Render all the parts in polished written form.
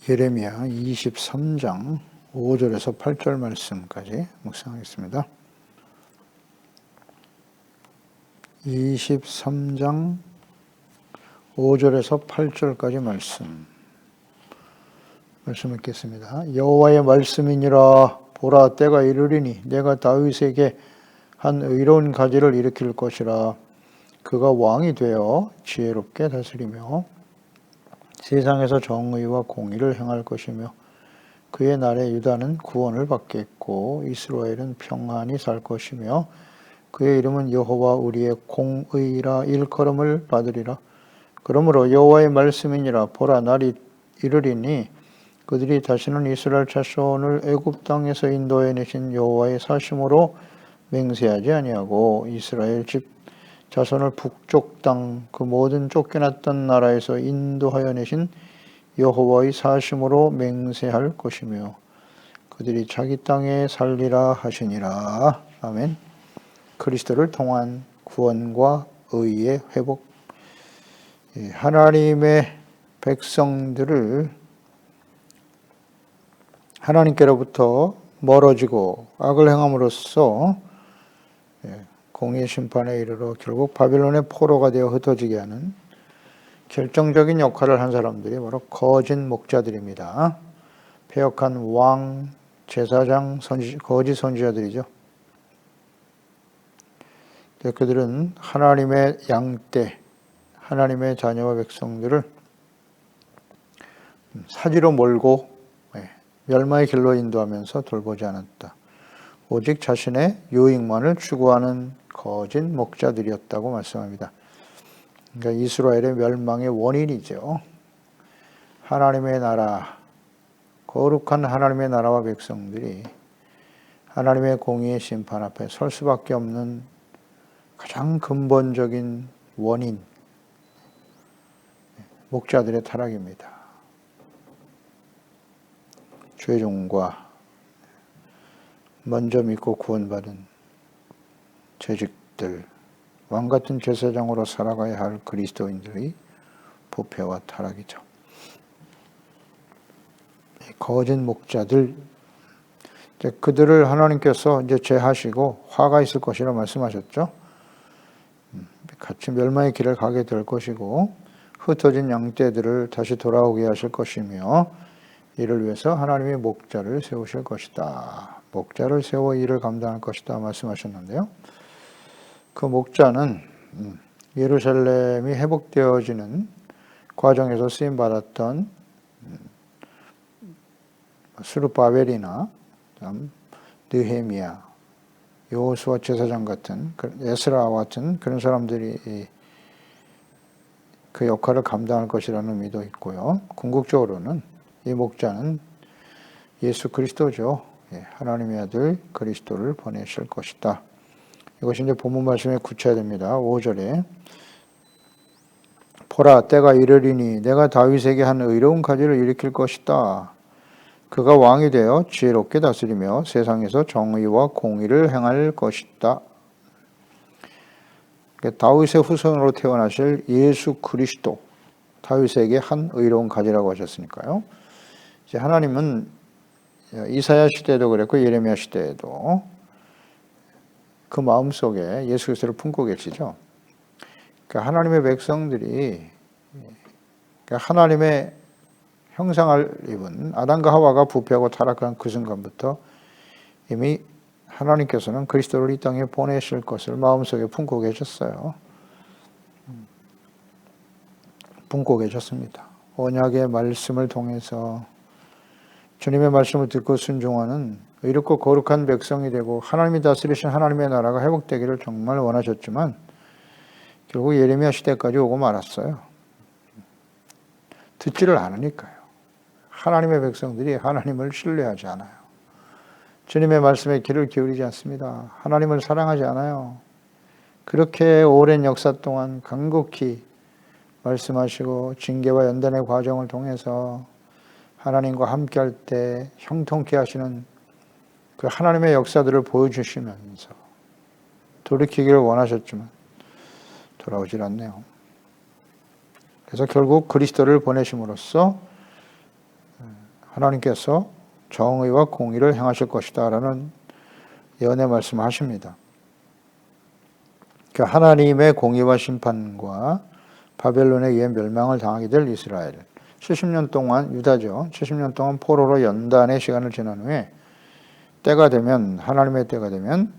예레미야 23장 5절에서 8절 말씀까지 묵상하겠습니다. 23장 5절에서 8절까지 말씀 읽겠습니다. 여호와의 말씀이니라. 보라, 때가 이르리니 내가 다윗에게 한 의로운 가지를 일으킬 것이라. 그가 왕이 되어 지혜롭게 다스리며 세상에서 정의와 공의를 행할 것이며 그의 날에 유다는 구원을 받겠고 이스라엘은 평안히 살 것이며 그의 이름은 여호와 우리의 공의라 일컬음을 받으리라. 그러므로 여호와의 말씀이니라. 보라, 날이 이르리니 그들이 다시는 이스라엘 자손을 애굽 땅에서 인도해내신 여호와의 사심으로 맹세하지 아니하고 이스라엘 집 자손을 북쪽 땅 그 모든 쫓겨났던 나라에서 인도하여 내신 여호와의 사심으로 맹세할 것이며 그들이 자기 땅에 살리라 하시니라. 아멘. 그리스도를 통한 구원과 의의 회복, 하나님의 백성들을 하나님께로부터 멀어지고 악을 행함으로써 공의 심판에 이르러 결국 바빌론의 포로가 되어 흩어지게 하는 결정적인 역할을 한 사람들이 바로 거짓 목자들입니다. 패역한 왕, 제사장, 거짓 선지자들이죠. 그들은 하나님의 양떼, 하나님의 자녀와 백성들을 사지로 몰고 멸망의 길로 인도하면서 돌보지 않았다. 오직 자신의 유익만을 추구하는 거짓 목자들이었다고 말씀합니다. 그러니까 이스라엘의 멸망의 원인이죠. 하나님의 나라, 거룩한 하나님의 나라와 백성들이 하나님의 공의의 심판 앞에 설 수밖에 없는 가장 근본적인 원인, 목자들의 타락입니다. 죄종과 먼저 믿고 구원받은 재직들, 왕같은 제사장으로 살아가야 할 그리스도인들의 부패와 타락이죠. 거짓 목자들, 그들을 하나님께서 이제 제하시고 화가 있을 것이라 말씀하셨죠. 같이 멸망의 길을 가게 될 것이고 흩어진 양떼들을 다시 돌아오게 하실 것이며 이를 위해서 하나님이 목자를 세우실 것이다. 목자를 세워 일을 감당할 것이다 말씀하셨는데요. 그 목자는 예루살렘이 회복되어지는 과정에서 쓰임받았던 스룹바벨이나 느헤미야, 여호수아 제사장 같은 에스라와 같은 그런 사람들이 그 역할을 감당할 것이라는 의미도 있고요. 궁극적으로는 이 목자는 예수 그리스도죠. 하나님의 아들 그리스도를 보내실 것이다. 이것이 이제 본문 말씀에 구체화됩니다. 5절에 보라, 때가 이르리니 내가 다윗에게 한 의로운 가지를 일으킬 것이다. 그가 왕이 되어 지혜롭게 다스리며 세상에서 정의와 공의를 행할 것이다. 다윗의 후손으로 태어나실 예수 그리스도, 다윗에게 한 의로운 가지라고 하셨으니까요. 이제 하나님은 이사야 시대에도 그랬고 예레미야 시대에도 그 마음속에 예수 그리스도를 품고 계시죠. 그러니까 하나님의 백성들이 하나님의 형상을 입은 아담과 하와가 부패하고 타락한 그 순간부터 이미 하나님께서는 그리스도를 이 땅에 보내실 것을 마음속에 품고 계셨어요. 품고 계셨습니다. 언약의 말씀을 통해서 주님의 말씀을 듣고 순종하는 의롭고 거룩한 백성이 되고 하나님이 다스리신 하나님의 나라가 회복되기를 정말 원하셨지만 결국 예레미야 시대까지 오고 말았어요. 듣지를 않으니까요. 하나님의 백성들이 하나님을 신뢰하지 않아요. 주님의 말씀에 귀를 기울이지 않습니다. 하나님을 사랑하지 않아요. 그렇게 오랜 역사 동안 간곡히 말씀하시고 징계와 연단의 과정을 통해서 하나님과 함께할 때 형통케 하시는 그 하나님의 역사들을 보여주시면서 돌이키기를 원하셨지만 돌아오질 않네요. 그래서 결국 그리스도를 보내심으로써 하나님께서 정의와 공의를 행하실 것이다 라는 예언의 말씀을 하십니다. 하나님의 공의와 심판과 바벨론에 의해 멸망을 당하게 될 이스라엘. 70년 동안, 유다죠. 70년 동안 포로로 연단의 시간을 지난 후에 때가 되면, 하나님의 때가 되면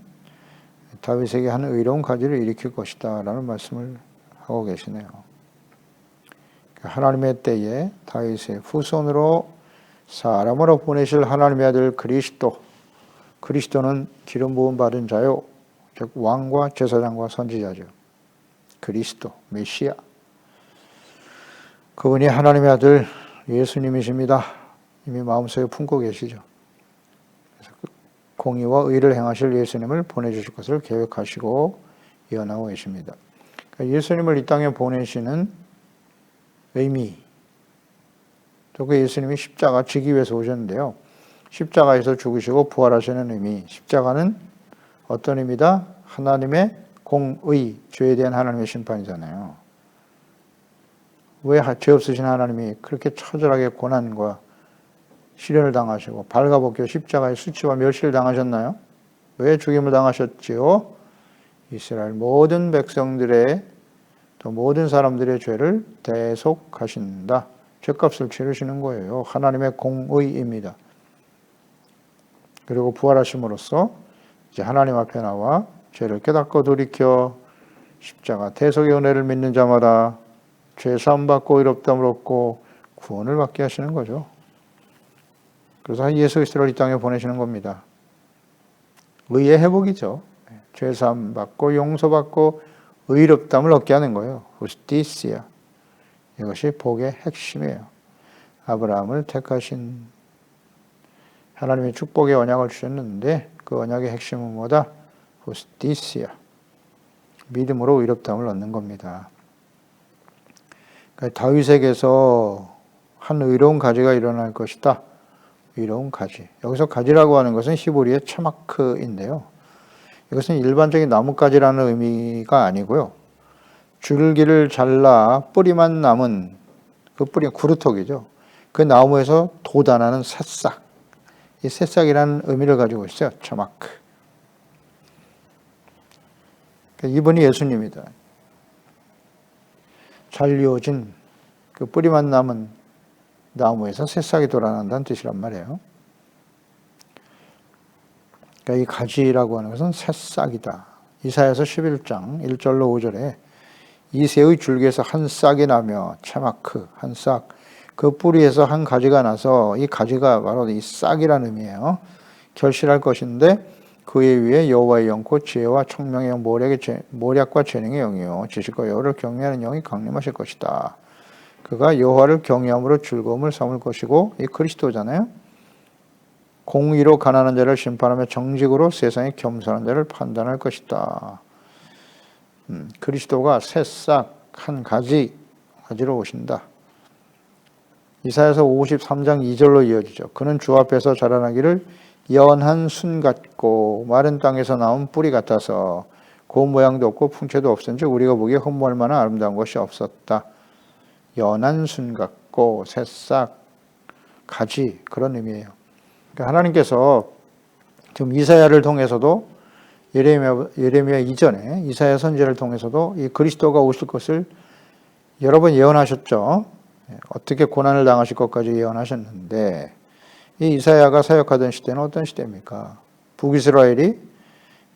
다윗에게 한 의로운 가지를 일으킬 것이다 라는 말씀을 하고 계시네요. 하나님의 때에 다윗의 후손으로 사람으로 보내실 하나님의 아들 그리스도. 그리스도는 기름 부음 받은 자요. 즉 왕과 제사장과 선지자죠. 그리스도, 메시아. 그분이 하나님의 아들 예수님이십니다. 이미 마음속에 품고 계시죠. 그래서 공의와 의를 행하실 예수님을 보내주실 것을 계획하시고 예언하고 계십니다. 그러니까 예수님을 이 땅에 보내시는 의미, 또 그 예수님이 십자가 지기 위해서 오셨는데요. 십자가에서 죽으시고 부활하시는 의미, 십자가는 어떤 의미다? 하나님의 공의, 죄에 대한 하나님의 심판이잖아요. 왜 죄 없으신 하나님이 그렇게 처절하게 고난과 시련을 당하시고 발가벗겨 십자가의 수치와 멸시를 당하셨나요? 왜 죽임을 당하셨지요? 이스라엘 모든 백성들의 또 모든 사람들의 죄를 대속하신다. 죄값을 치르시는 거예요. 하나님의 공의입니다. 그리고 부활하심으로써 이제 하나님 앞에 나와 죄를 깨닫고 돌이켜 십자가 대속의 은혜를 믿는 자마다 죄 사함 받고 의롭다함을 얻고 구원을 받게 하시는 거죠. 그래서 예수 그리스도를 이 땅에 보내시는 겁니다. 의의 회복이죠. 죄 사함 받고 용서받고 의롭다함을 얻게 하는 거예요. 후스티시아. 이것이 복의 핵심이에요. 아브라함을 택하신 하나님의 축복의 언약을 주셨는데 그 언약의 핵심은 뭐다? 후스티시아. 믿음으로 의롭다함을 얻는 겁니다. 그러니까 다윗에게서 한 의로운 가지가 일어날 것이다. 의로운 가지. 여기서 가지라고 하는 것은 히브리의 차마크인데요. 이것은 일반적인 나뭇가지라는 의미가 아니고요. 줄기를 잘라 뿌리만 남은 그 뿌리, 구루톡이죠. 그 나무에서 돋아나는 새싹. 이 새싹이라는 의미를 가지고 있어요. 차마크. 이분이 예수님이다. 잘리워진 그 뿌리만 남은 나무에서 새싹이 돋아난다는 뜻이란 말이에요. 그러니까 이 가지라고 하는 것은 새싹이다. 이사야서 11장 1절로 5절에 이 새의 줄기에서 한 싹이 나며 차마크, 한 싹. 그 뿌리에서 한 가지가 나서 이 가지가 바로 이 싹이라는 의미예요. 결실할 것인데 그에 위에 여호와의 영 곧 지혜와 총명의 영 모략과 재능의 영이요 지식과 여호와를 경외하는 영이 강림하실 것이다. 그가 여호와를 경외함으로 즐거움을 삼을 것이고 이 그리스도잖아요. 공의로 가난한 자를 심판하며 정직으로 세상에 겸손한 자를 판단할 것이다. 그리스도가 새싹 한 가지로 오신다. 이사야서 53장 2절로 이어지죠. 그는 주 앞에서 자라나기를 연한 순 같고 마른 땅에서 나온 뿌리 같아서 고운 모양도 없고 풍채도 없은지 우리가 보기에 흠모할 만한 아름다운 것이 없었다. 연한 순 같고 새싹, 가지 그런 의미예요. 그러니까 하나님께서 지금 이사야를 통해서도 예레미야 이전에 이사야 선지자를 통해서도 이 그리스도가 오실 것을 여러 번 예언하셨죠. 어떻게 고난을 당하실 것까지 예언하셨는데 이 이사야가 사역하던 시대는 어떤 시대입니까? 북이스라엘이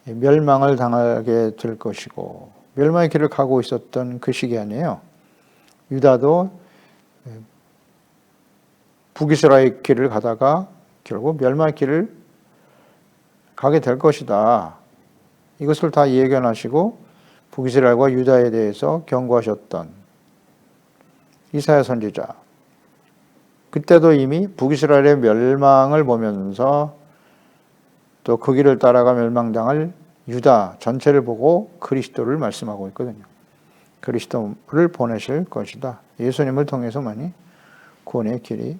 멸망을 당하게 될 것이고 멸망의 길을 가고 있었던 그 시기 아니에요. 유다도 북이스라엘 길을 가다가 결국 멸망의 길을 가게 될 것이다. 이것을 다 예견하시고 북이스라엘과 유다에 대해서 경고하셨던 이사야 선지자. 그때도 이미 북이스라엘의 멸망을 보면서 또 그 길을 따라가 멸망당할 유다 전체를 보고 그리스도를 말씀하고 있거든요. 그리스도를 보내실 것이다. 예수님을 통해서만이 구원의 길이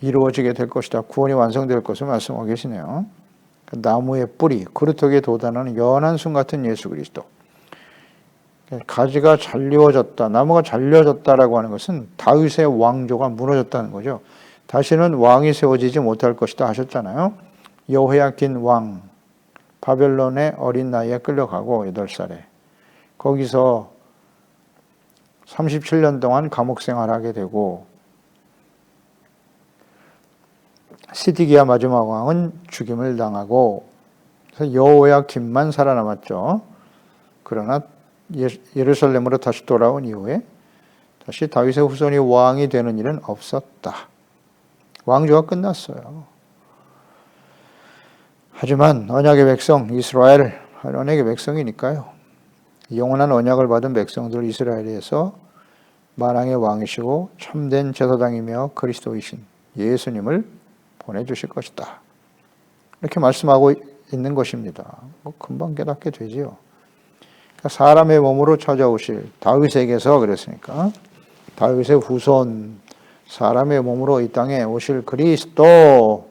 이루어지게 될 것이다. 구원이 완성될 것을 말씀하고 계시네요. 나무의 뿌리, 그루터기에 돋아나는 연한 순 같은 예수 그리스도. 가지가 잘리워졌다, 나무가 잘려졌다라고 하는 것은 다윗의 왕조가 무너졌다는 거죠. 다시는 왕이 세워지지 못할 것이다 하셨잖아요. 여호야긴 왕, 바벨론의 어린 나이에 끌려가고 8살에 거기서 37년 동안 감옥 생활하게 되고, 시디기야 마지막 왕은 죽임을 당하고, 그래서 여호야김만 살아남았죠. 그러나 예루살렘으로 다시 돌아온 이후에 다시 다윗의 후손이 왕이 되는 일은 없었다. 왕조가 끝났어요. 하지만 언약의 백성 이스라엘, 언약의 백성이니까요, 영원한 언약을 받은 백성들 이스라엘에서 만왕의 왕이시고 참된 제사장이며 그리스도이신 예수님을 보내주실 것이다. 이렇게 말씀하고 있는 것입니다. 금방 깨닫게 되지요. 그러니까 사람의 몸으로 찾아오실, 다윗에게서 그랬으니까 다윗의 후손, 사람의 몸으로 이 땅에 오실 그리스도.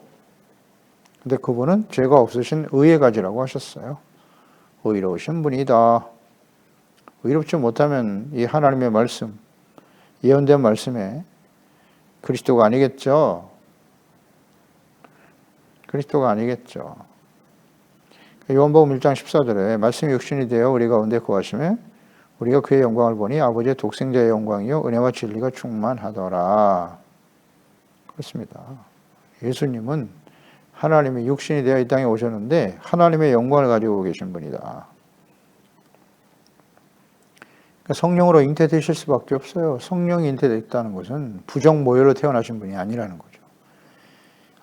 근데 그분은 죄가 없으신 의의 가지라고 하셨어요. 의로우신 분이다. 의롭지 못하면 이 하나님의 말씀, 예언된 말씀에 그리스도가 아니겠죠. 그리스도가 아니겠죠. 요한복음 1장 14절에 말씀이 육신이 되어 우리 가운데 거하심에 우리가 그의 영광을 보니 아버지의 독생자의 영광이요 은혜와 진리가 충만하더라. 그렇습니다. 예수님은 하나님의 육신이 되어 이 땅에 오셨는데 하나님의 영광을 가지고 계신 분이다. 성령으로 잉태되실 수밖에 없어요. 성령이 잉태됐다는 것은 부정 모혈로 태어나신 분이 아니라는 거죠.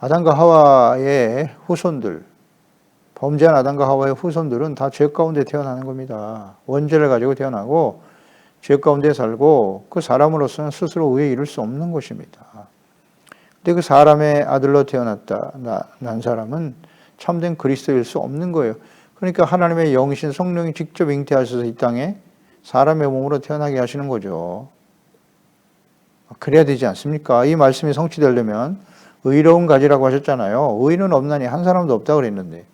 아담과 하와의 후손들, 범죄한 아담과 하와의 후손들은 다 죄 가운데 태어나는 겁니다. 원죄를 가지고 태어나고 죄 가운데 살고 그 사람으로서는 스스로 의에 이를 수 없는 것입니다. 근데 그 사람의 아들로 태어났다 난 사람은 참된 그리스도일 수 없는 거예요. 그러니까 하나님의 영이신 성령이 직접 잉태하셔서 이 땅에 사람의 몸으로 태어나게 하시는 거죠. 그래야 되지 않습니까? 이 말씀이 성취되려면 의로운 가지라고 하셨잖아요. 의는 없나니 한 사람도 없다고 그랬는데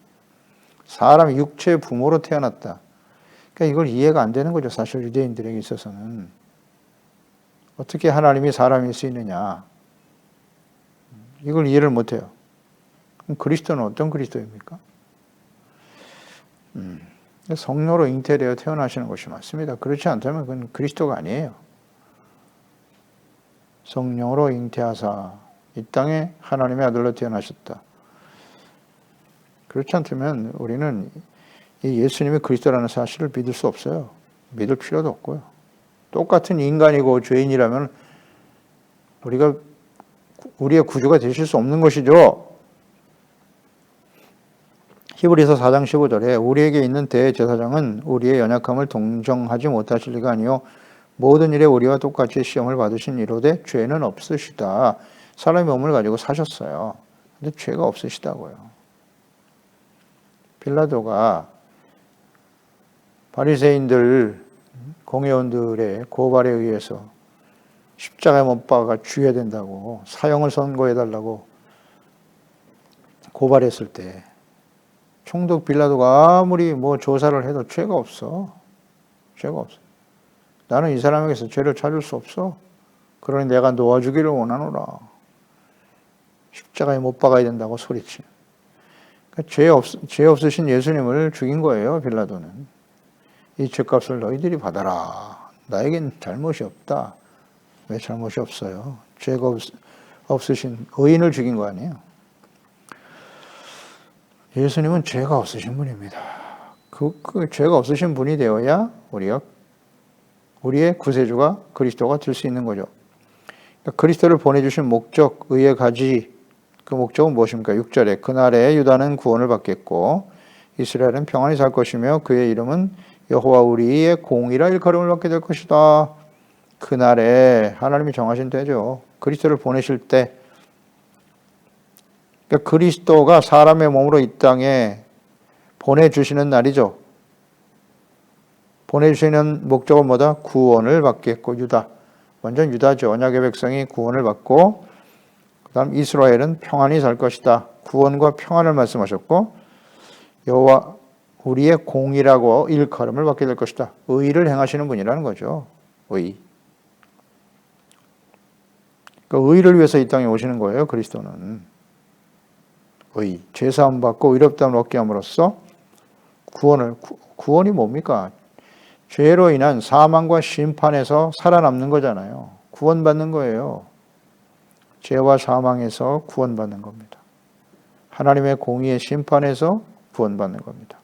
사람이 육체의 부모로 태어났다. 그러니까 이걸 이해가 안 되는 거죠. 사실 유대인들에게 있어서는. 어떻게 하나님이 사람일 수 있느냐. 이걸 이해를 못해요. 그럼 그리스도는 어떤 그리스도입니까? 성령으로 잉태되어 태어나시는 것이 맞습니다. 그렇지 않다면 그건 그리스도가 아니에요. 성령으로 잉태하사 이 땅에 하나님의 아들로 태어나셨다. 그렇지 않다면 우리는 이 예수님이 그리스도라는 사실을 믿을 수 없어요. 믿을 필요도 없고요. 똑같은 인간이고 죄인이라면 우리의 구주가 되실 수 없는 것이죠. 히브리서 4장 15절에 우리에게 있는 대제사장은 우리의 연약함을 동정하지 못하실 리가 아니요 모든 일에 우리와 똑같이 시험을 받으신 이로되 죄는 없으시다. 사람의 몸을 가지고 사셨어요. 근데 죄가 없으시다고요. 빌라도가 바리새인들, 공회원들의 고발에 의해서 십자가에 못 박아 죽여야 된다고 사형을 선고해달라고 고발했을 때 총독 빌라도가 아무리 조사를 해도 죄가 없어. 죄가 없어. 나는 이 사람에게서 죄를 찾을 수 없어. 그러니 내가 놓아주기를 원하노라. 십자가에 못 박아야 된다고 소리치. 그러니까 죄 없으신 예수님을 죽인 거예요, 빌라도는. 이 죄값을 너희들이 받아라. 나에겐 잘못이 없다. 왜 잘못이 없어요? 죄가 없으신 의인을 죽인 거 아니에요? 예수님은 죄가 없으신 분입니다. 그 죄가 없으신 분이 되어야 우리의 구세주가 그리스도가 될 수 있는 거죠. 그러니까 그리스도를 보내주신 목적, 의의 가지, 그 목적은 무엇입니까? 6절에 그날에 유다는 구원을 받겠고 이스라엘은 평안히 살 것이며 그의 이름은 여호와 우리의 공의라 일컬음을 받게 될 것이다. 그날에 하나님이 정하신 때죠. 그리스도를 보내실 때, 그러니까 그리스도가 사람의 몸으로 이 땅에 보내주시는 날이죠. 보내주시는 목적은 뭐다? 구원을 받겠고 유다. 완전 유다죠. 언약의 백성이 구원을 받고 그 다음 이스라엘은 평안히 살 것이다. 구원과 평안을 말씀하셨고 여호와 우리의 공이라고 일컬음을 받게 될 것이다. 의를 행하시는 분이라는 거죠. 의. 그러니까 의를 위해서 이 땅에 오시는 거예요. 그리스도는. 의. 죄사함 받고 의롭다함을 얻게 함으로써 구원이 뭡니까? 죄로 인한 사망과 심판에서 살아남는 거잖아요. 구원받는 거예요. 죄와 사망에서 구원받는 겁니다. 하나님의 공의의 심판에서 구원받는 겁니다.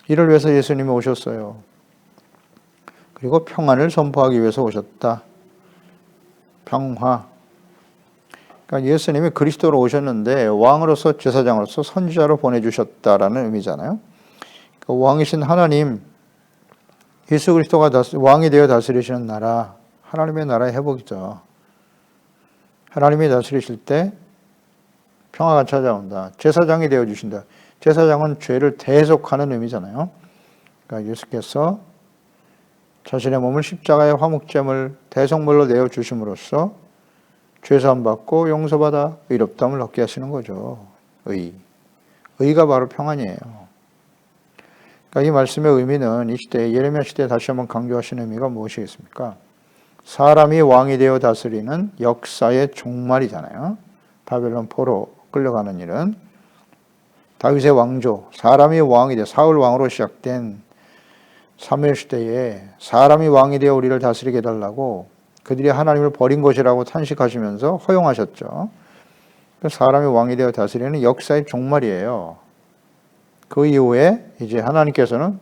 이를 위해서 예수님이 오셨어요. 그리고 평안을 선포하기 위해서 오셨다. 평화. 그러니까 예수님이 그리스도로 오셨는데 왕으로서 제사장으로서 선지자로 보내주셨다라는 의미잖아요. 그러니까 왕이신 하나님, 예수 그리스도가 왕이 되어 다스리시는 나라, 하나님의 나라의 회복이죠. 하나님이 다스리실 때 평화가 찾아온다. 제사장이 되어주신다. 제사장은 죄를 대속하는 의미잖아요. 그러니까 예수께서 자신의 몸을 십자가의 화목제물 대속물로 내어주심으로써 죄사함 받고 용서받아 의롭다함을 얻게 하시는 거죠. 의가 바로 평안이에요. 그러니까 이 말씀의 의미는 이 시대에 예레미야 시대에 다시 한번 강조하시는 의미가 무엇이겠습니까? 사람이 왕이 되어 다스리는 역사의 종말이잖아요. 바벨론 포로 끌려가는 일은 다윗의 왕조, 사람이 왕이 되어 사울 왕으로 시작된 사무엘 시대에 사람이 왕이 되어 우리를 다스리게 해달라고 그들이 하나님을 버린 것이라고 탄식하시면서 허용하셨죠. 사람이 왕이 되어 다스리는 역사의 종말이에요. 그 이후에 이제 하나님께서는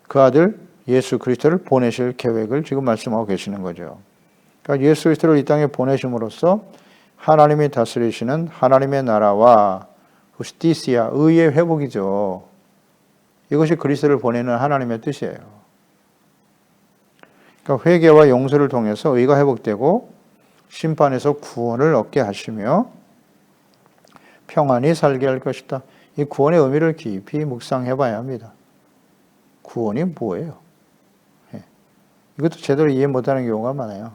그 아들 예수 그리스도를 보내실 계획을 지금 말씀하고 계시는 거죠. 그러니까 예수 그리스도를 이 땅에 보내심으로써 하나님이 다스리시는 하나님의 나라와 후스티시아, 의의 회복이죠. 이것이 그리스도를 보내는 하나님의 뜻이에요. 그러니까 회개와 용서를 통해서 의가 회복되고 심판에서 구원을 얻게 하시며 평안히 살게 할 것이다. 이 구원의 의미를 깊이 묵상해 봐야 합니다. 구원이 뭐예요? 이것도 제대로 이해 못하는 경우가 많아요.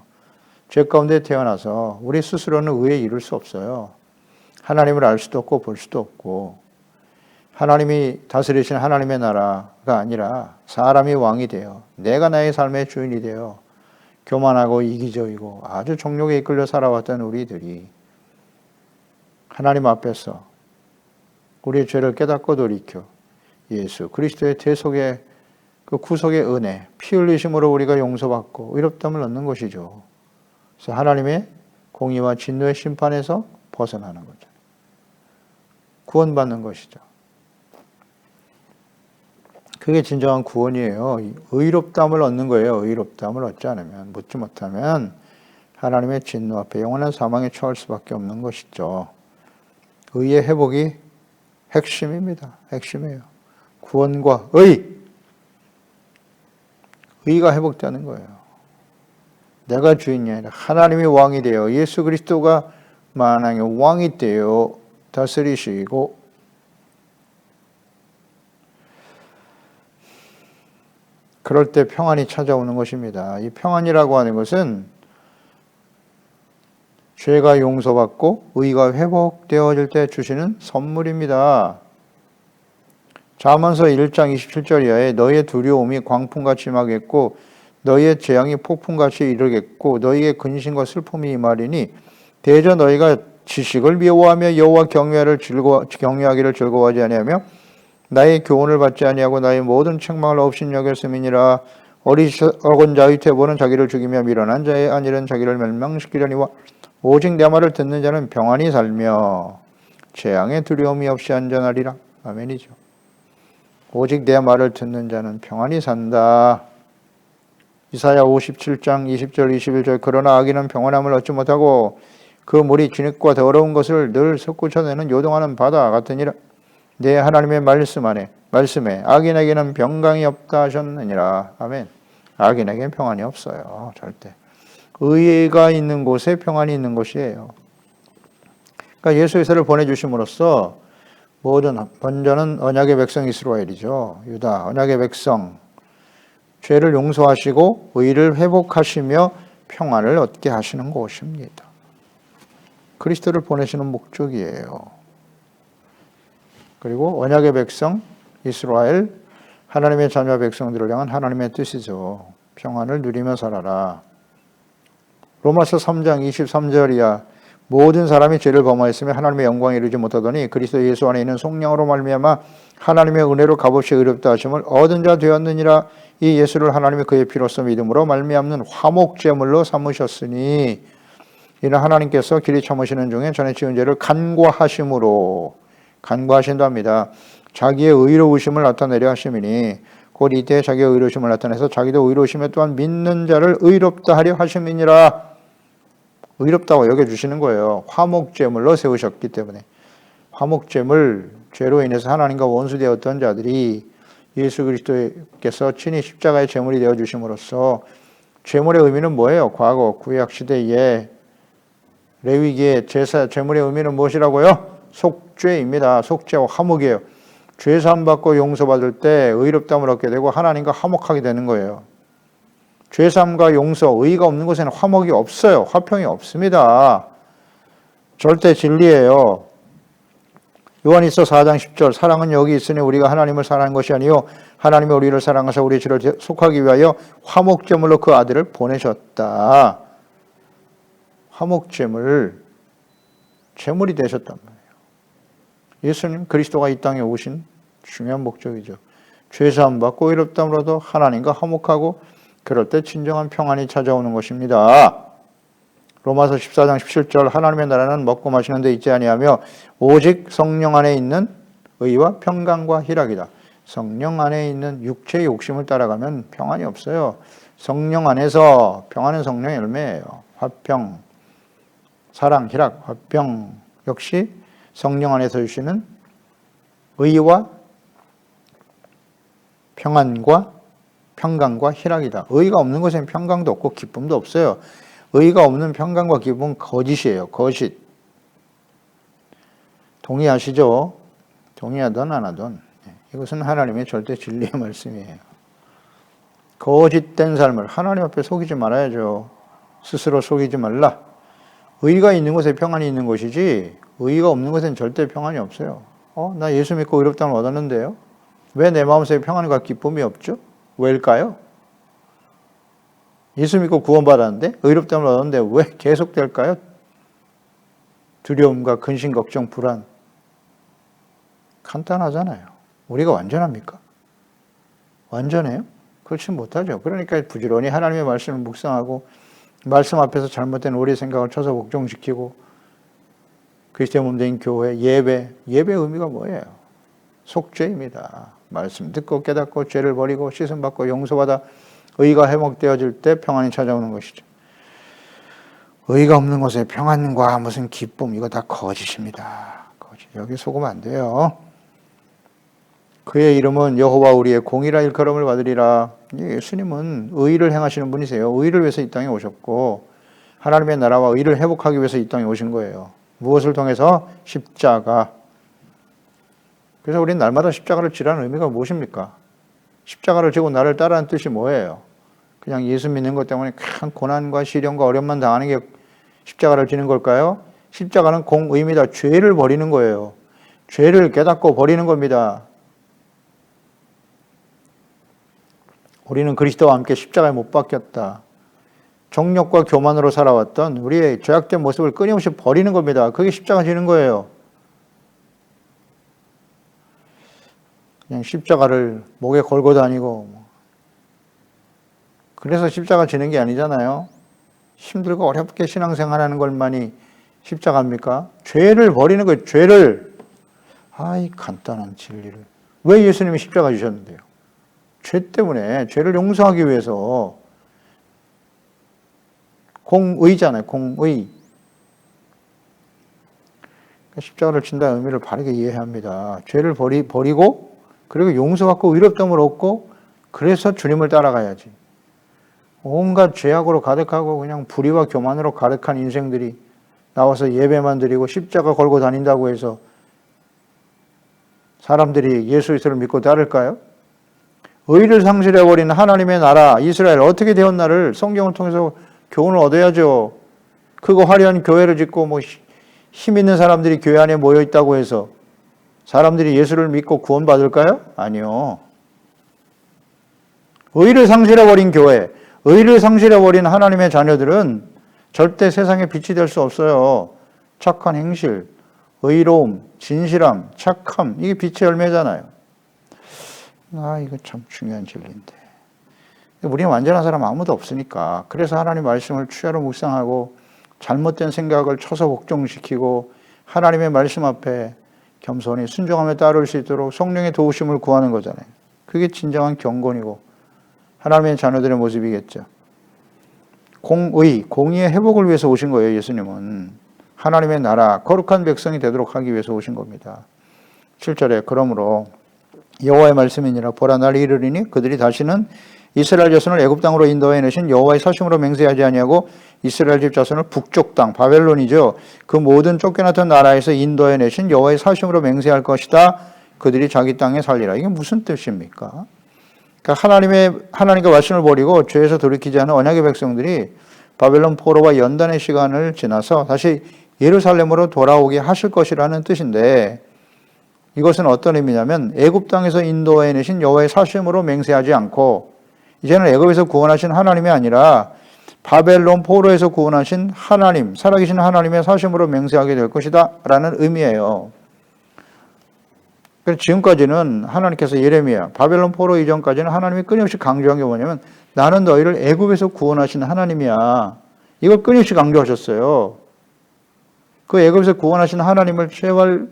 죄 가운데 태어나서 우리 스스로는 의에 이룰 수 없어요. 하나님을 알 수도 없고 볼 수도 없고 하나님이 다스리신 하나님의 나라가 아니라 사람이 왕이 되어 내가 나의 삶의 주인이 되어 교만하고 이기적이고 아주 정욕에 이끌려 살아왔던 우리들이 하나님 앞에서 우리의 죄를 깨닫고 돌이켜 예수 그리스도의 대속의 그 구속의 은혜, 피 흘리심으로 우리가 용서받고 의롭다함을 얻는 것이죠. 그래서 하나님의 공의와 진노의 심판에서 벗어나는 거죠. 구원받는 것이죠. 그게 진정한 구원이에요. 의롭다함을 얻는 거예요. 의롭다함을 얻지 않으면, 묻지 못하면 하나님의 진노 앞에 영원한 사망에 처할 수밖에 없는 것이죠. 의의 회복이 핵심입니다. 핵심이에요. 구원과 의가 회복되는 거예요. 내가 주인이 아니라 하나님이 왕이 되어 예수 그리스도가 만왕의 왕이 되어 다스리시고 그럴 때 평안이 찾아오는 것입니다. 이 평안이라고 하는 것은 죄가 용서받고 의가 회복되어질 때 주시는 선물입니다. 잠언서 1장 27절 이하에 너희의 두려움이 광풍같이 임하겠고 너희의 재앙이 폭풍같이 이르겠고 너희의 근심과 슬픔이 임하리니 대저 너희가 지식을 미워하며 여호와 경외하기를 즐거워하지 아니하며 나의 교훈을 받지 아니하고 나의 모든 책망을 업신여겼음이니라. 어리석은 자의 퇴보는 자기를 죽이며 미련한 자의 안일은 자기를 멸망시키려니와 오직 내 말을 듣는 자는 평안히 살며 재앙의 두려움이 없이 안전하리라. 아멘이죠. 오직 내 말을 듣는 자는 평안히 산다. 이사야 57장 20절 21절 그러나 악인은 평안함을 얻지 못하고 그 물이 진흙과 더러운 것을 늘 솟구쳐내는 요동하는 바다 같으니라. 내 하나님의 말씀에 악인에게는 평강이 없다 하셨느니라. 아멘. 악인에게는 평안이 없어요. 절대. 의가 있는 곳에 평안이 있는 것이에요. 그러니까 예수 그리스도를 보내주심으로써 모든 먼저는 언약의 백성 이스라엘이죠. 유다 언약의 백성 죄를 용서하시고 의를 회복하시며 평안을 얻게 하시는 곳입니다. 그리스도를 보내시는 목적이에요. 그리고 언약의 백성 이스라엘, 하나님의 자녀 백성들을 향한 하나님의 뜻이죠. 평안을 누리며 살아라. 로마서 3장 23절이야. 모든 사람이 죄를 범하였으며 하나님의 영광에 이르지 못하더니 그리스도 예수 안에 있는 성령으로 말미암아 하나님의 은혜로 값없이 의롭다 하심을 얻은 자 되었느니라. 이 예수를 하나님의 그의 피로써 믿음으로 말미암는 화목제물로 삼으셨으니 이는 하나님께서 길이 참으시는 중에 전에 지은 죄를 간과하심으로 간과하신답니다. 자기의 의로우심을 나타내려 하심이니 곧 이때 자기의 의로우심을 나타내서 자기도 의로우심에 또한 믿는 자를 의롭다 하려 하심이니라. 의롭다고 여겨주시는 거예요. 화목제물로 세우셨기 때문에. 화목제물, 죄로 인해서 하나님과 원수되었던 자들이 예수 그리스도께서 친히 십자가의 제물이 되어주심으로써 제물의 의미는 뭐예요? 과거 구약시대에 레위기의 제물의 의미는 무엇이라고요? 속죄입니다. 속죄와 화목이에요. 죄사함 받고 용서받을 때 의롭다함을 얻게 되고 하나님과 화목하게 되는 거예요. 죄사함과 용서, 의의가 없는 곳에는 화목이 없어요. 화평이 없습니다. 절대 진리예요. 요한일서 4장 10절 사랑은 여기 있으니 우리가 하나님을 사랑한 것이 아니요 하나님이 우리를 사랑하사 우리의 죄를 속하기 위하여 화목제물로 그 아들을 보내셨다. 화목제물, 제물이 되셨단 말이에요. 예수님 그리스도가 이 땅에 오신 중요한 목적이죠. 죄사함 받고 의롭다함을 얻어 하나님과 화목하고 그럴 때 진정한 평안이 찾아오는 것입니다. 로마서 14장 17절 하나님의 나라는 먹고 마시는 데 있지 아니하며 오직 성령 안에 있는 의와 평강과 희락이다. 성령 안에 있는 육체의 욕심을 따라가면 평안이 없어요. 성령 안에서 평안은 성령의 열매예요. 화평, 사랑, 희락, 화평 역시 성령 안에서 주시는 의와 평안과 평강과 희락이다. 의가 없는 것에는 평강도 없고 기쁨도 없어요. 의가 없는 평강과 기쁨은 거짓이에요. 거짓. 동의하시죠? 동의하든 안 하든 이것은 하나님의 절대 진리의 말씀이에요. 거짓된 삶을 하나님 앞에 속이지 말아야죠. 스스로 속이지 말라. 의가 있는 곳에 평안이 있는 것이지 의가 없는 곳에는 절대 평안이 없어요. 나 예수 믿고 의롭다함을 얻었는데요. 왜 내 마음속에 평안과 기쁨이 없죠? 왜일까요? 예수 믿고 구원받았는데 의롭다함을 얻었는데 왜 계속될까요? 두려움과 근심, 걱정, 불안. 간단하잖아요. 우리가 완전합니까? 완전해요? 그렇지 못하죠. 그러니까 부지런히 하나님의 말씀을 묵상하고 말씀 앞에서 잘못된 우리의 생각을 쳐서 복종시키고 그리스도의 몸된 교회, 예배의 의미가 뭐예요? 속죄입니다. 말씀 듣고 깨닫고 죄를 버리고 씻음받고 용서받아 의가 회복되어질 때 평안이 찾아오는 것이죠. 의가 없는 곳에 평안과 무슨 기쁨 이거 다 거짓입니다. 거짓. 여기 속으면 안 돼요. 그의 이름은 여호와 우리의 공의라 일컬음을 받으리라. 예수님은 의를 행하시는 분이세요. 의를 위해서 이 땅에 오셨고 하나님의 나라와 의를 회복하기 위해서 이 땅에 오신 거예요. 무엇을 통해서? 십자가. 그래서 우리는 날마다 십자가를 지라는 의미가 무엇입니까? 십자가를 지고 나를 따르는 뜻이 뭐예요? 그냥 예수 믿는 것 때문에 큰 고난과 시련과 어려움만 당하는 게 십자가를 지는 걸까요? 십자가는 공의입니다. 죄를 버리는 거예요. 죄를 깨닫고 버리는 겁니다. 우리는 그리스도와 함께 십자가에 못 박혔다. 정욕과 교만으로 살아왔던 우리의 죄악된 모습을 끊임없이 버리는 겁니다. 그게 십자가 지는 거예요. 그냥 십자가를 목에 걸고 다니고 그래서 십자가 지는 게 아니잖아요. 힘들고 어렵게 신앙생활하는 것만이 십자가입니까? 죄를 버리는 거예요. 죄를. 아이 간단한 진리를. 왜 예수님이 십자가 지셨는데요? 죄 때문에 죄를 용서하기 위해서 공의잖아요. 공의. 십자가를 친다는 의미를 바르게 이해해야 합니다. 죄를 버리고 그리고 용서받고 의롭다함을 얻고 그래서 주님을 따라가야지. 온갖 죄악으로 가득하고 그냥 불의와 교만으로 가득한 인생들이 나와서 예배만 드리고 십자가 걸고 다닌다고 해서 사람들이 예수 그리스도를 믿고 따를까요? 의를 상실해버린 하나님의 나라 이스라엘 어떻게 되었나를 성경을 통해서 교훈을 얻어야죠. 크고 화려한 교회를 짓고 힘 있는 사람들이 교회 안에 모여 있다고 해서 사람들이 예수를 믿고 구원받을까요? 아니요. 의를 상실해버린 교회, 의를 상실해버린 하나님의 자녀들은 절대 세상에 빛이 될 수 없어요. 착한 행실, 의로움, 진실함, 착함, 이게 빛의 열매잖아요. 이거 참 중요한 진리인데. 우리는 완전한 사람 아무도 없으니까. 그래서 하나님 말씀을 추야로 묵상하고 잘못된 생각을 쳐서 복종시키고 하나님의 말씀 앞에 겸손히 순종하며 따를 수 있도록 성령의 도우심을 구하는 거잖아요. 그게 진정한 경건이고 하나님의 자녀들의 모습이겠죠. 공의의 회복을 위해서 오신 거예요. 예수님은 하나님의 나라, 거룩한 백성이 되도록 하기 위해서 오신 겁니다. 7절에 그러므로 여호와의 말씀이니라 보라 날이 이르리니 그들이 다시는 이스라엘 자손을 애굽 땅으로 인도해 내신 여호와의 사심으로 맹세하지 아니하고 이스라엘 집 자손을 북쪽 땅 바벨론이죠. 그 모든 쫓겨났던 나라에서 인도해 내신 여호와의 사심으로 맹세할 것이다. 그들이 자기 땅에 살리라. 이게 무슨 뜻입니까? 그러니까 하나님과 말씀을 버리고 죄에서 돌이키지 않은 언약의 백성들이 바벨론 포로와 연단의 시간을 지나서 다시 예루살렘으로 돌아오게 하실 것이라는 뜻인데 이것은 어떤 의미냐면 애굽 땅에서 인도해 내신 여호와의 사심으로 맹세하지 않고 이제는 애굽에서 구원하신 하나님이 아니라 바벨론 포로에서 구원하신 하나님, 살아계신 하나님의 사심으로 맹세하게 될 것이다 라는 의미예요. 그래서 지금까지는 하나님께서 예레미야, 바벨론 포로 이전까지는 하나님이 끊임없이 강조한 게 뭐냐면 나는 너희를 애굽에서 구원하신 하나님이야. 이걸 끊임없이 강조하셨어요. 그 애굽에서 구원하신 하나님을 제발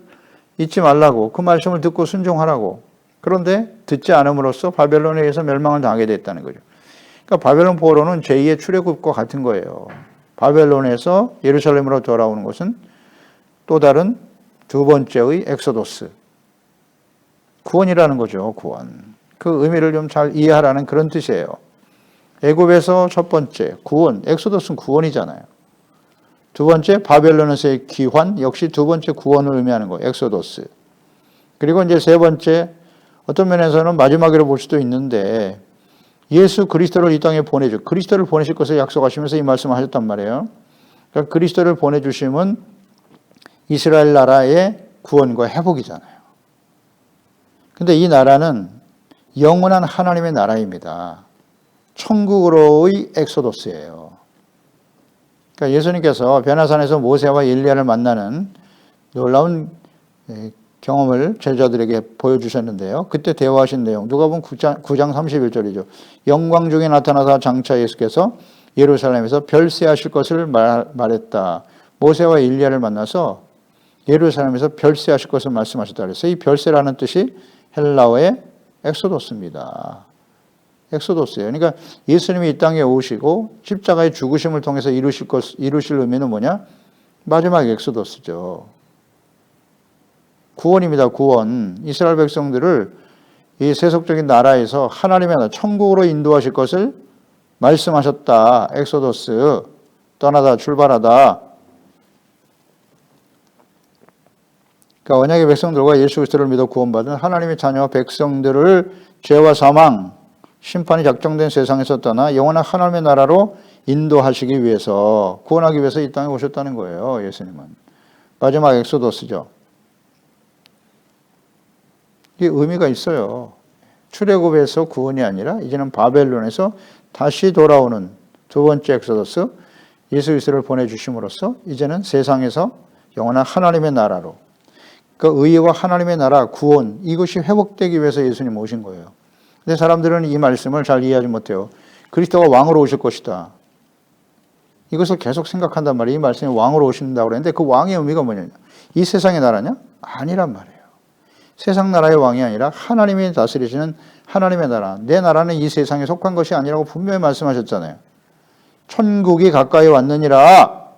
잊지 말라고, 그 말씀을 듣고 순종하라고. 그런데 듣지 않음으로써 바벨론에 의해서 멸망을 당하게 됐다는 거죠. 그러니까 바벨론 포로는 제2의 출애굽과 같은 거예요. 바벨론에서 예루살렘으로 돌아오는 것은 또 다른 두 번째의 엑소도스. 구원이라는 거죠. 구원. 그 의미를 좀 잘 이해하라는 그런 뜻이에요. 애굽에서 첫 번째 구원, 엑소도스는 구원이잖아요. 두 번째 바벨론에서의 귀환, 역시 두 번째 구원을 의미하는 거예요. 엑소도스. 그리고 이제 세 번째 어떤 면에서는 마지막이라고 볼 수도 있는데 예수 그리스도를 이 땅에 그리스도를 보내실 것을 약속하시면서 이 말씀을 하셨단 말이에요. 그러니까 그리스도를 보내주심은 이스라엘 나라의 구원과 회복이잖아요. 근데 이 나라는 영원한 하나님의 나라입니다. 천국으로의 엑소도스예요. 그러니까 예수님께서 변화산에서 모세와 엘리야를 만나는 놀라운 경험을 제자들에게 보여주셨는데요. 그때 대화하신 내용 누가복음 9장 31절이죠. 영광 중에 나타나사 장차 예수께서 예루살렘에서 별세하실 것을 말했다. 모세와 엘리야를 만나서 예루살렘에서 별세하실 것을 말씀하셨다 그랬어요. 이 별세라는 뜻이 헬라어의 엑소도스입니다. 엑소도스예요. 그러니까 예수님이 이 땅에 오시고 십자가의 죽으심을 통해서 이루실 의미는 뭐냐? 마지막 엑소도스죠. 구원입니다. 구원. 이스라엘 백성들을 이 세속적인 나라에서 하나님의 나라, 천국으로 인도하실 것을 말씀하셨다. 엑소도스. 떠나다, 출발하다. 그러니까 언약의 백성들과 예수 그리스도를 믿어 구원받은 하나님의 자녀 백성들을 죄와 사망, 심판이 작정된 세상에서 떠나 영원한 하나님의 나라로 인도하시기 위해서, 구원하기 위해서 이 땅에 오셨다는 거예요. 예수님은. 마지막 엑소도스죠. 이게 의미가 있어요. 출애굽에서 구원이 아니라 이제는 바벨론에서 다시 돌아오는 두 번째 엑소도스, 예수 그리스도를 보내주심으로써 이제는 세상에서 영원한 하나님의 나라로, 그 의와 하나님의 나라, 구원, 이것이 회복되기 위해서 예수님 오신 거예요. 근데 사람들은 이 말씀을 잘 이해하지 못해요. 그리스도가 왕으로 오실 것이다. 이것을 계속 생각한단 말이에요. 이 말씀이 왕으로 오신다고 그랬는데 그 왕의 의미가 뭐냐? 이 세상의 나라냐? 아니란 말이에요. 세상 나라의 왕이 아니라 하나님이 다스리시는 하나님의 나라. 내 나라는 이 세상에 속한 것이 아니라고 분명히 말씀하셨잖아요. 천국이 가까이 왔느니라.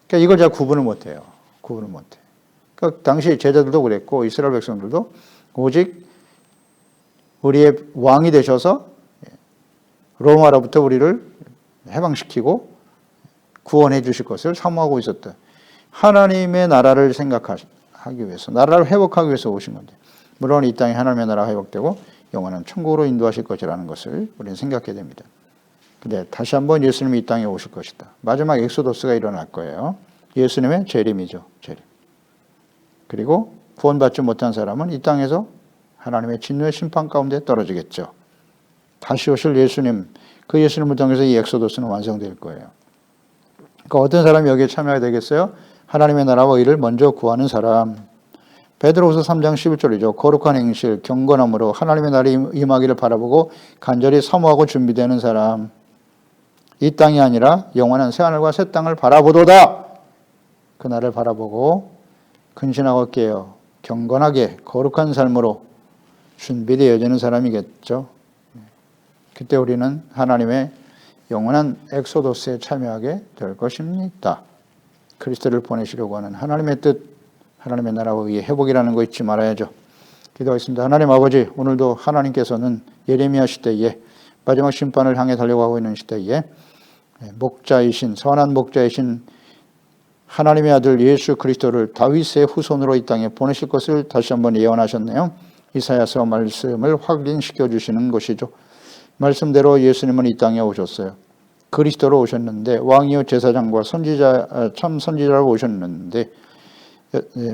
그러니까 이걸 잘 구분을 못해요. 구분을 못해. 그러니까 당시 제자들도 그랬고 이스라엘 백성들도 오직 우리의 왕이 되셔서 로마로부터 우리를 해방시키고 구원해 주실 것을 사모하고 있었다. 하나님의 나라를 생각하기 위해서, 나라를 회복하기 위해서 오신 건데, 물론 이 땅에 하나님의 나라가 회복되고 영원한 천국으로 인도하실 것이라는 것을 우리는 생각해야 됩니다. 근데 다시 한번 예수님이 이 땅에 오실 것이다. 마지막 엑소도스가 일어날 거예요. 예수님의 재림이죠. 재림. 그리고 구원받지 못한 사람은 이 땅에서 하나님의 진노의 심판 가운데 떨어지겠죠. 다시 오실 예수님, 그 예수님을 통해서 이 엑소더스는 완성될 거예요. 그러니까 어떤 사람이 여기에 참여해야 되겠어요? 하나님의 나라와 의를 먼저 구하는 사람. 베드로후서 3장 11절이죠. 거룩한 행실, 경건함으로 하나님의 나라에 임하기를 바라보고 간절히 사모하고 준비되는 사람. 이 땅이 아니라 영원한 새하늘과 새 땅을 바라보도다. 그날을 바라보고 근신하고 깨어 경건하게 거룩한 삶으로 준비되어지는 사람이겠죠. 그때 우리는 하나님의 영원한 엑소도스에 참여하게 될 것입니다. 그리스도를 보내시려고 하는 하나님의 뜻, 하나님의 나라와 의의 회복이라는 거 잊지 말아야죠. 기도하겠습니다. 하나님 아버지, 오늘도 하나님께서는 예레미야 시대에 마지막 심판을 향해 달려가고 있는 시대에 목자이신, 선한 목자이신 하나님의 아들 예수 그리스도를 다윗의 후손으로 이 땅에 보내실 것을 다시 한번 예언하셨네요. 이사야서 말씀을 확인시켜 주시는 것이죠. 말씀대로 예수님은 이 땅에 오셨어요. 그리스도로 오셨는데 왕이요 제사장과 선지자, 참 선지자로 오셨는데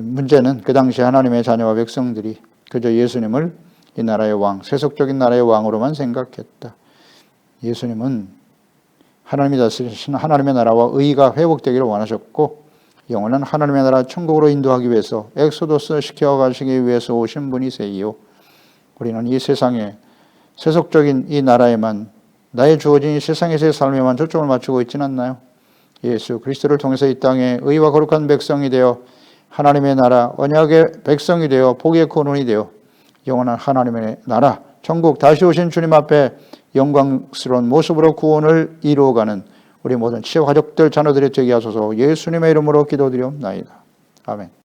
문제는 그 당시 하나님의 자녀와 백성들이 그저 예수님을 이 나라의 왕, 세속적인 나라의 왕으로만 생각했다. 예수님은 하나님이 다스리신 하나님의 나라와 의가 회복되기를 원하셨고 영원한 하나님의 나라 천국으로 인도하기 위해서 엑소도스 시켜가시기 위해서 오신 분이세요. 우리는 이 세상에 세속적인 이 나라에만 나의 주어진 이 세상에서의 삶에만 초점을 맞추고 있지는 않나요? 예수 그리스도를 통해서 이 땅에 의와 거룩한 백성이 되어 하나님의 나라 언약의 백성이 되어 복의 근원이 되어 영원한 하나님의 나라 천국 다시 오신 주님 앞에 영광스러운 모습으로 구원을 이루어가는 우리 모든 치유 가족들 자녀들이 되게 하소서 예수님의 이름으로 기도드리옵나이다. 아멘.